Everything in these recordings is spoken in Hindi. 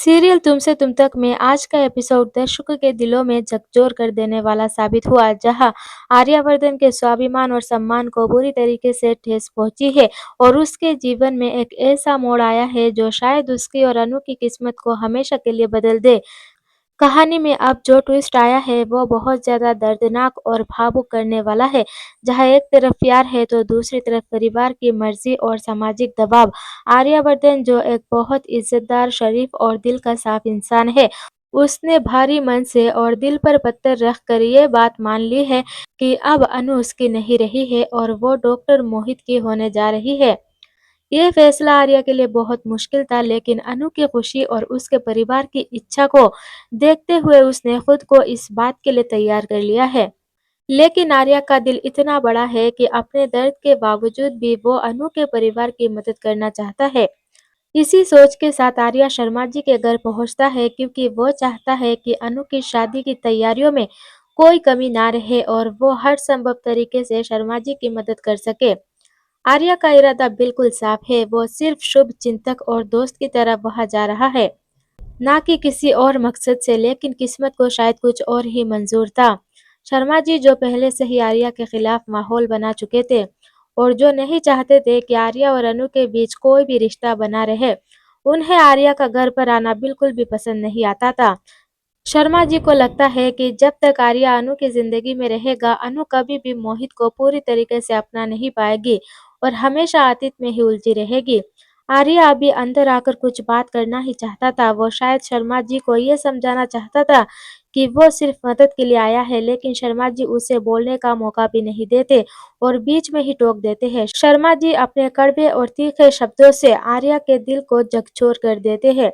सीरियल तुमसे तुम तक में आज का एपिसोड दर्शकों के दिलों में झकझोर कर देने वाला साबित हुआ, जहां आर्यवर्धन के स्वाभिमान और सम्मान को बुरी तरीके से ठेस पहुंची है और उसके जीवन में एक ऐसा मोड़ आया है जो शायद उसकी और अनु की किस्मत को हमेशा के लिए बदल दे। कहानी में अब जो ट्विस्ट आया है वो बहुत ज़्यादा दर्दनाक और भावुक करने वाला है, जहाँ एक तरफ प्यार है तो दूसरी तरफ परिवार की मर्ज़ी और सामाजिक दबाव। आर्यवर्धन जो एक बहुत इज़्ज़तदार, शरीफ और दिल का साफ इंसान है, उसने भारी मन से और दिल पर पत्थर रख कर ये बात मान ली है कि अब अनु उसकी नहीं रही है और वो डॉक्टर मोहित की होने जा रही है। ये फैसला आर्या के लिए बहुत मुश्किल था, लेकिन अनु की खुशी और उसके परिवार की इच्छा को देखते हुए उसने खुद को इस बात के लिए तैयार कर लिया है। लेकिन आर्या का दिल इतना बड़ा है कि अपने दर्द के बावजूद भी वो अनु के परिवार की मदद करना चाहता है। इसी सोच के साथ आर्या शर्मा जी के घर पहुंचता है, क्योंकि वो चाहता है कि अनु की शादी की तैयारियों में कोई कमी ना रहे और वो हर संभव तरीके से शर्मा जी की मदद कर सके। आर्या का इरादा बिल्कुल साफ है, वो सिर्फ शुभ चिंतक और दोस्त की तरह वहां जा रहा है, ना कि किसी और मकसद से। लेकिन किस्मत को शायद कुछ और ही मंजूर था। शर्मा जी जो पहले से ही आर्या के खिलाफ माहौल बना चुके थे और जो नहीं चाहते थे कि आर्या और अनु के बीच कोई भी रिश्ता बना रहे, उन्हें आर्या का घर पर आना बिल्कुल भी पसंद नहीं आता था। शर्मा जी को लगता है कि जब तक आर्या अनु की जिंदगी में रहेगा, अनु कभी भी मोहित को पूरी तरीके से अपना नहीं पाएगी और हमेशा अतीत में ही उलझी रहेगी। आर्या अभी अंदर आकर कुछ बात करना ही चाहता था। वो शायद शर्मा जी को ये समझाना चाहता था कि वो सिर्फ मदद के लिए आया है, लेकिन शर्मा जी उसे बोलने का मौका भी नहीं देते और बीच में ही टोक देते हैं। शर्मा जी अपने कड़वे और तीखे शब्दों से आर्या के दिल को झकझोर कर देते हैं।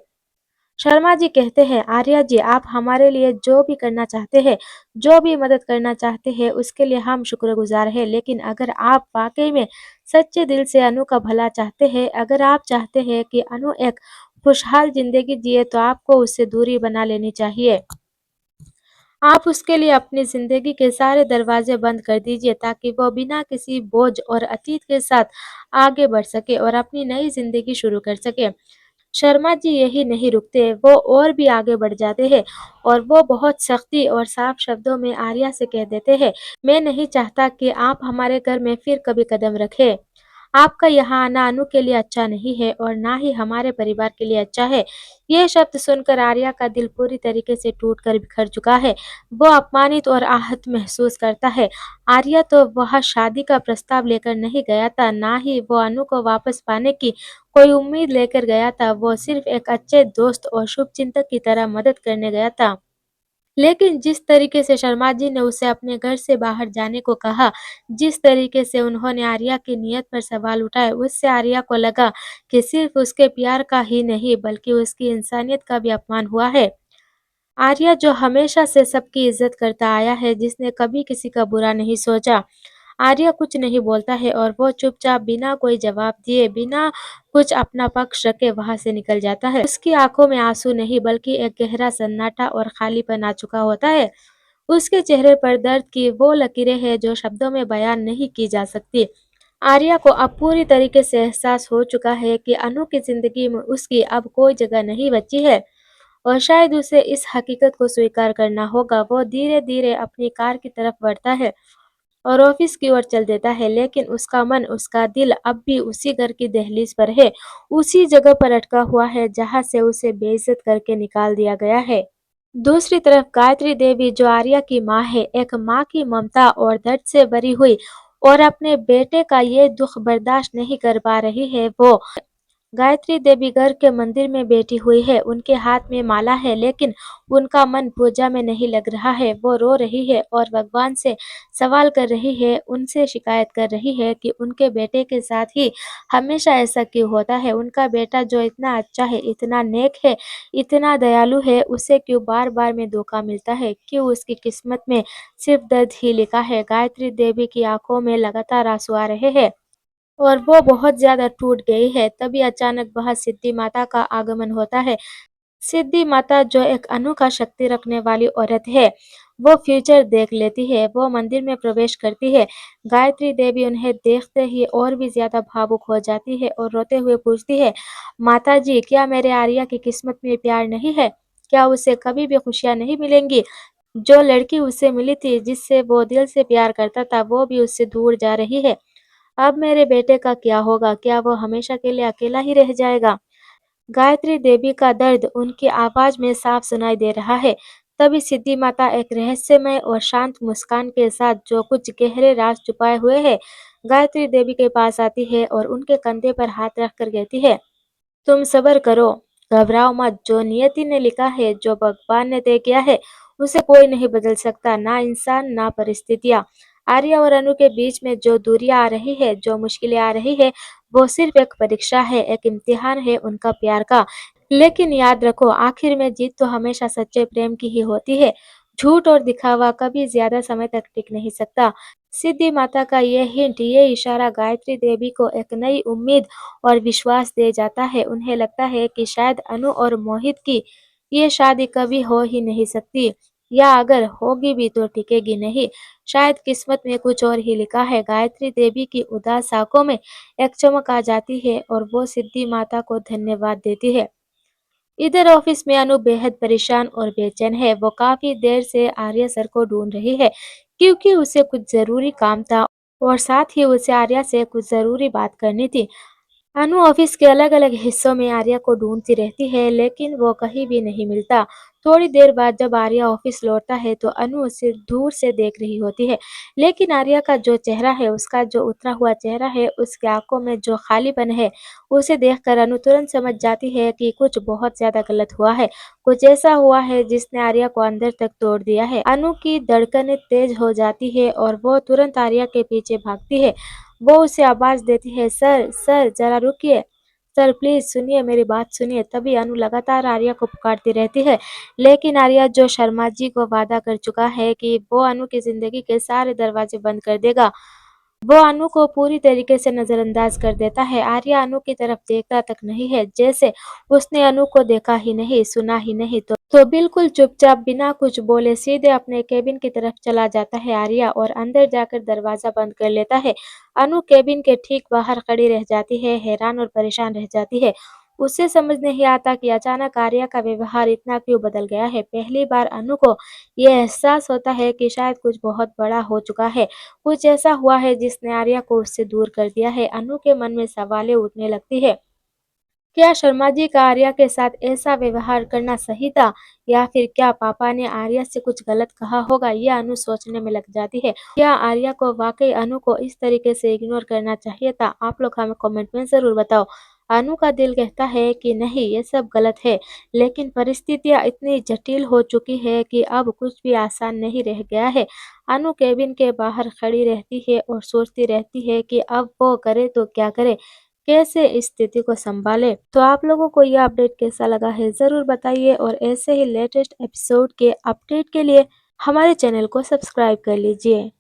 शर्मा जी कहते हैं, आर्या जी, आप हमारे लिए जो भी करना चाहते हैं, जो भी मदद करना चाहते हैं, उसके लिए हम शुक्रगुजार हैं। लेकिन अगर आप वाकई में सच्चे दिल से अनु का भला चाहते हैं, अगर आप चाहते हैं कि अनु एक खुशहाल जिंदगी जिए, तो आपको उससे दूरी बना लेनी चाहिए। आप उसके लिए अपनी जिंदगी के सारे दरवाजे बंद कर दीजिए, ताकि वो बिना किसी बोझ और अतीत के साथ आगे बढ़ सके और अपनी नई जिंदगी शुरू कर सके। शर्मा जी यही नहीं रुकते, वो और भी आगे बढ़ जाते हैं और वो बहुत सख्ती और साफ शब्दों में आर्या से कह देते हैं, मैं नहीं चाहता कि आप हमारे घर में फिर कभी कदम रखें। आपका यहाँ आना अनु के लिए अच्छा नहीं है और ना ही हमारे परिवार के लिए अच्छा है। ये शब्द सुनकर आर्या का दिल पूरी तरीके से टूट कर बिखर चुका है। वो अपमानित और आहत महसूस करता है। आर्या तो वह शादी का प्रस्ताव लेकर नहीं गया था, ना ही वो अनु को वापस पाने की कोई उम्मीद लेकर गया था। वो सिर्फ एक अच्छे दोस्त और शुभचिंतक की तरह मदद करने गया था। लेकिन जिस तरीके से शर्मा जी ने उसे अपने घर से बाहर जाने को कहा, जिस तरीके से उन्होंने आर्या की नीयत पर सवाल उठाए, उससे आर्या को लगा कि सिर्फ उसके प्यार का ही नहीं बल्कि उसकी इंसानियत का भी अपमान हुआ है। आर्या जो हमेशा से सबकी इज्जत करता आया है, जिसने कभी किसी का बुरा नहीं सोचा, आर्या कुछ नहीं बोलता है और वो चुपचाप बिना कोई जवाब दिए, बिना कुछ अपना पक्ष रखे वहां से निकल जाता है। उसकी आंखों में आंसू नहीं बल्कि एक गहरा सन्नाटा और खालीपन आ चुका होता है। उसके चेहरे पर दर्द की वो लकीरें हैं जो शब्दों में बयान नहीं की जा सकती। आर्या को अब पूरी तरीके से एहसास हो चुका है कि अनु की जिंदगी में उसकी अब कोई जगह नहीं बची है और शायद उसे इस हकीकत को स्वीकार करना होगा। वो धीरे धीरे अपनी कार की तरफ बढ़ता है और ऑफिस की ओर चल देता है, लेकिन उसका मन, उसका दिल अब भी उसी घर की दहलीज पर है, उसी जगह पर अटका हुआ है जहां से उसे बेइज्जत करके निकाल दिया गया है। दूसरी तरफ गायत्री देवी, जो आर्या की माँ है, एक माँ की ममता और दर्द से भरी हुई और अपने बेटे का ये दुख बर्दाश्त नहीं कर पा रही है, वो गायत्री देवी घर के मंदिर में बैठी हुई है। उनके हाथ में माला है, लेकिन उनका मन पूजा में नहीं लग रहा है। वो रो रही है और भगवान से सवाल कर रही है, उनसे शिकायत कर रही है कि उनके बेटे के साथ ही हमेशा ऐसा क्यों होता है। उनका बेटा जो इतना अच्छा है, इतना नेक है, इतना दयालु है, उसे क्यों बार बार में धोखा मिलता है। क्यों उसकी किस्मत में सिर्फ दर्द ही लिखा है। गायत्री देवी की आंखों में लगातार आंसू आ रहे हैं और वो बहुत ज़्यादा टूट गई है। तभी अचानक वहाँ सिद्धि माता का आगमन होता है। सिद्धि माता जो एक अनोखा शक्ति रखने वाली औरत है, वो फ्यूचर देख लेती है। वो मंदिर में प्रवेश करती है। गायत्री देवी उन्हें देखते ही और भी ज्यादा भावुक हो जाती है और रोते हुए पूछती है, माता जी, क्या मेरे आर्या की किस्मत में प्यार नहीं है? क्या उसे कभी भी खुशियां नहीं मिलेंगी? जो लड़की उसे मिली थी, जिससे वो दिल से प्यार करता था, वो भी उससे दूर जा रही है। अब मेरे बेटे का क्या होगा? क्या वो हमेशा के लिए अकेला ही रह जाएगा? गायत्री देवी का दर्द उनकी आवाज में साफ सुनाई दे रहा है। तभी सिद्धि माता एक रहस्यमय और शांत मुस्कान के साथ, जो कुछ गहरे राज छुपाए हुए है, गायत्री देवी के पास आती है और उनके कंधे पर हाथ रखकर कहती है, तुम सब्र करो, घबराओ मत। जो नियति ने लिखा है, जो भगवान ने तय किया है, उसे कोई नहीं बदल सकता, ना इंसान ना परिस्थितियाँ। आर्या और अनु के बीच में जो दूरियां आ रही है, जो मुश्किलें आ रही है, वो सिर्फ एक परीक्षा है, एक इम्तिहान है उनका प्यार का। लेकिन याद रखो, आखिर में जीत तो हमेशा सच्चे प्रेम की ही होती है। झूठ और दिखावा कभी ज्यादा समय तक टिक नहीं सकता। सिद्धि माता का ये हिंट, ये इशारा गायत्री देवी को एक नई उम्मीद और विश्वास दे जाता है। उन्हें लगता है कि शायद अनु और मोहित की ये शादी कभी हो ही नहीं सकती, या अगर होगी भी तो टिकेगी नहीं। शायद किस्मत में कुछ और ही लिखा है। गायत्री देवी की उदास आंखों में एक चमक आ जाती है और वो सिद्धि माता को धन्यवाद देती है। इधर ऑफिस में अनु बेहद परेशान और बेचैन है। वो काफी देर से आर्या सर को ढूंढ रही है, क्योंकि उसे कुछ जरूरी काम था और साथ ही उसे आर्या से कुछ जरूरी बात करनी थी। अनु ऑफिस के अलग अलग हिस्सों में आर्या को ढूंढती रहती है, लेकिन वो कहीं भी नहीं मिलता। थोड़ी देर बाद जब आर्या ऑफिस लौटता है, तो अनु उसे दूर से देख रही होती है। लेकिन आर्या का जो चेहरा है, उसका जो उतरा हुआ चेहरा है, उसकी आंखों में जो खालीपन है, उसे देखकर अनु तुरंत समझ जाती है कि कुछ बहुत ज्यादा गलत हुआ है। कुछ ऐसा हुआ है जिसने आर्या को अंदर तक तोड़ दिया है। अनु की धड़कनें तेज हो जाती है और वो तुरंत आर्या के पीछे भागती है। वो उसे आवाज देती है, सर सर जरा रुकिए, सर प्लीज सुनिए, मेरी बात सुनिए। तभी अनु लगातार आर्या को पुकारती रहती है, लेकिन आर्या जो शर्मा जी को वादा कर चुका है कि वो अनु की जिंदगी के सारे दरवाजे बंद कर देगा, वो अनु को पूरी तरीके से नजरअंदाज कर देता है। आर्या अनु की तरफ देखता तक नहीं है, जैसे उसने अनु को देखा ही नहीं, सुना ही नहीं। तो बिल्कुल चुपचाप बिना कुछ बोले सीधे अपने केबिन की तरफ चला जाता है आर्या, और अंदर जाकर दरवाजा बंद कर लेता है। अनु केबिन के ठीक बाहर खड़ी रह जाती है, हैरान और परेशान रह जाती है। उसे समझ नहीं आता कि अचानक आर्या का व्यवहार इतना क्यों बदल गया है। पहली बार अनु को यह एहसास होता है कि शायद कुछ बहुत बड़ा हो चुका है। कुछ ऐसा हुआ है जिसने आर्या को उससे दूर कर दिया है। अनु के मन में सवालें उठने लगती है। क्या शर्मा जी का आर्या के साथ ऐसा व्यवहार करना सही था, या फिर क्या पापा ने आर्या से कुछ गलत कहा होगा? ये अनु सोचने में लग जाती है। क्या आर्या को वाकई अनु को इस तरीके से इग्नोर करना चाहिए था? आप लोग हमें कमेंट में जरूर बताओ। अनु का दिल कहता है कि नहीं, ये सब गलत है, लेकिन परिस्थितियां इतनी जटिल हो चुकी है कि अब कुछ भी आसान नहीं रह गया है। अनु केबिन के बाहर खड़ी रहती है और सोचती रहती है कि अब वो करे तो क्या करे, कैसे इस स्थिति को संभाले। तो आप लोगों को यह अपडेट कैसा लगा है, जरूर बताइए, और ऐसे ही लेटेस्ट एपिसोड के अपडेट के लिए हमारे चैनल को सब्सक्राइब कर लीजिए।